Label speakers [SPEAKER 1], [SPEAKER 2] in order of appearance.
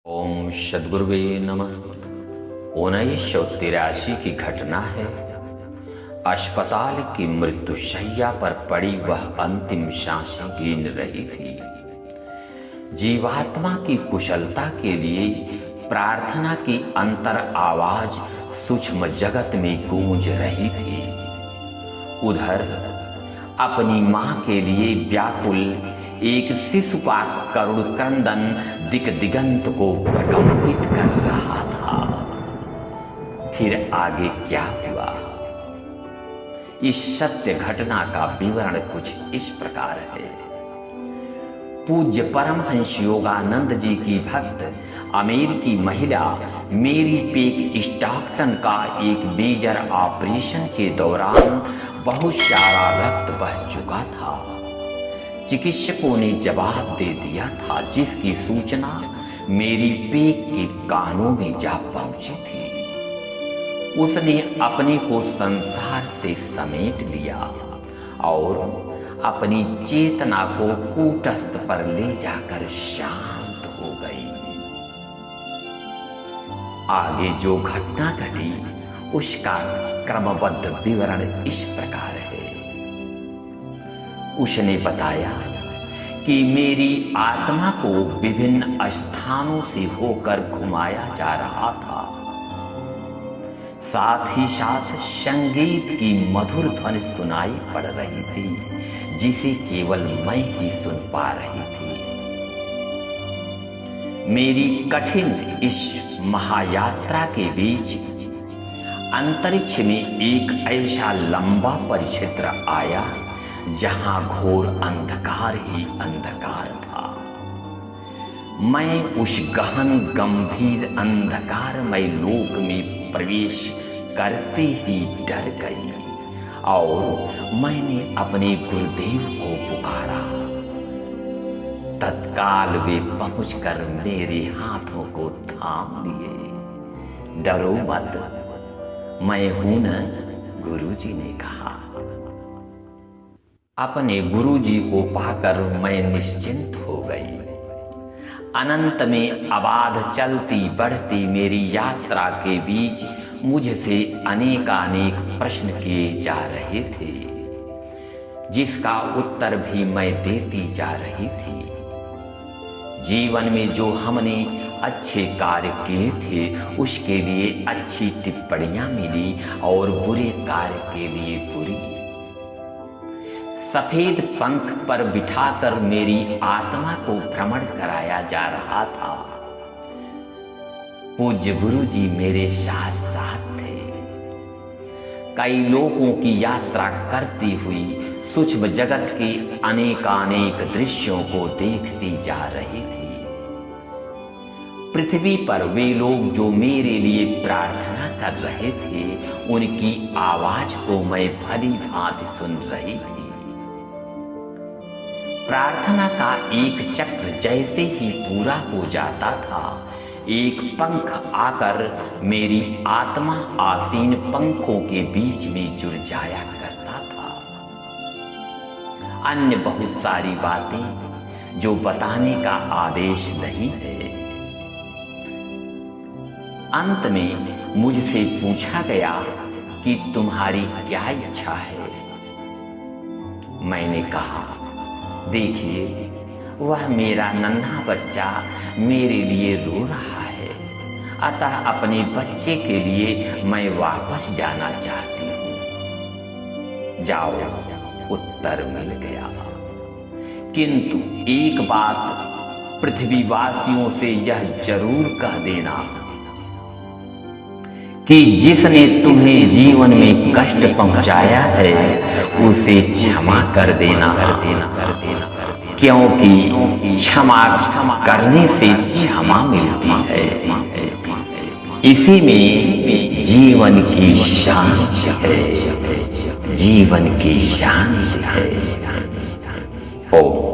[SPEAKER 1] ओम सद्गुरुवे नमः। 1983 की घटना है। अस्पताल की मृत्युशैया पर पड़ी वह अंतिम सांसें गिन रही थी। जीवात्मा की कुशलता के लिए प्रार्थना की अंतर आवाज सूक्ष्म जगत में गूंज रही थी। उधर अपनी मां के लिए व्याकुल एक शिशुपाल करुण क्रंदन दिक दिगंत को प्रकंपित कर रहा था। फिर आगे क्या हुआ? इस सत्य घटना का विवरण कुछ इस प्रकार है। पूज्य परमहंस योगानंद जी की भक्त अमेरिकी महिला मेरी पेक स्टॉकटन का एक मेजर ऑपरेशन के दौरान बहुत सारा रक्त बह चुका था। चिकित्सकों ने जवाब दे दिया था, जिसकी सूचना मेरी पेक के कानों में जा पहुंची थी। उसने अपने को संसार से समेट लिया और अपनी चेतना को कूटस्थ पर ले जाकर शांत हो गई। आगे जो घटना घटी उसका क्रमबद्ध विवरण इस प्रकार है। उसने बताया कि मेरी आत्मा को विभिन्न स्थानों से होकर घुमाया जा रहा था। साथ ही साथ संगीत की मधुर ध्वनि सुनाई पड़ रही थी, जिसे केवल मैं ही सुन पा रही थी। मेरी कठिन इस महायात्रा के बीच अंतरिक्ष में एक ऐसा लंबा परिक्षेत्र आया जहां घोर अंधकार ही अंधकार था। मैं उस गहन गंभीर अंधकारमय लोक में प्रवेश करते ही डर गई और मैंने अपने गुरुदेव को पुकारा। तत्काल वे पहुंचकर मेरे हाथों को थाम लिए। डरो मत, मैं हूं न, गुरुजी ने कहा। अपने गुरुजी को पाकर मैं निश्चिंत हो गई। अनंत में अबाध चलती बढ़ती मेरी यात्रा के बीच मुझसे अनेकानेक प्रश्न किए जा रहे थे, जिसका उत्तर भी मैं देती जा रही थी। जीवन में जो हमने अच्छे कार्य किए थे उसके लिए अच्छी टिप्पणियां मिली और बुरे कार्य के लिए बुरी। सफेद पंख पर बिठाकर मेरी आत्मा को भ्रमण कराया जा रहा था। पूज्य गुरुजी मेरे साथ साथ थे। कई लोगों की यात्रा करती हुई सूक्ष्म जगत के अनेकानेक दृश्यों को देखती जा रही थी। पृथ्वी पर वे लोग जो मेरे लिए प्रार्थना कर रहे थे, उनकी आवाज को मैं भली भांति सुन रही थी। प्रार्थना का एक चक्र जैसे ही पूरा हो जाता था, एक पंख आकर मेरी आत्मा आसीन पंखों के बीच में जुड़ जाया करता था। अन्य बहुत सारी बातें जो बताने का आदेश नहीं है। अंत में मुझसे पूछा गया कि तुम्हारी क्या इच्छा है। मैंने कहा, देखिए, वह मेरा नन्हा बच्चा मेरे लिए रो रहा है, अतः अपने बच्चे के लिए मैं वापस जाना चाहती हूँ। जाओ, उत्तर मिल गया। किंतु एक बात पृथ्वीवासियों से यह जरूर कह देना कि जिसने तुम्हें जीवन में कष्ट पहुंचाया है उसे क्षमा कर देना, क्योंकि क्षमा करने से क्षमा मिलती है। इसी में जीवन की शांति है, जीवन की शांति है। ओम।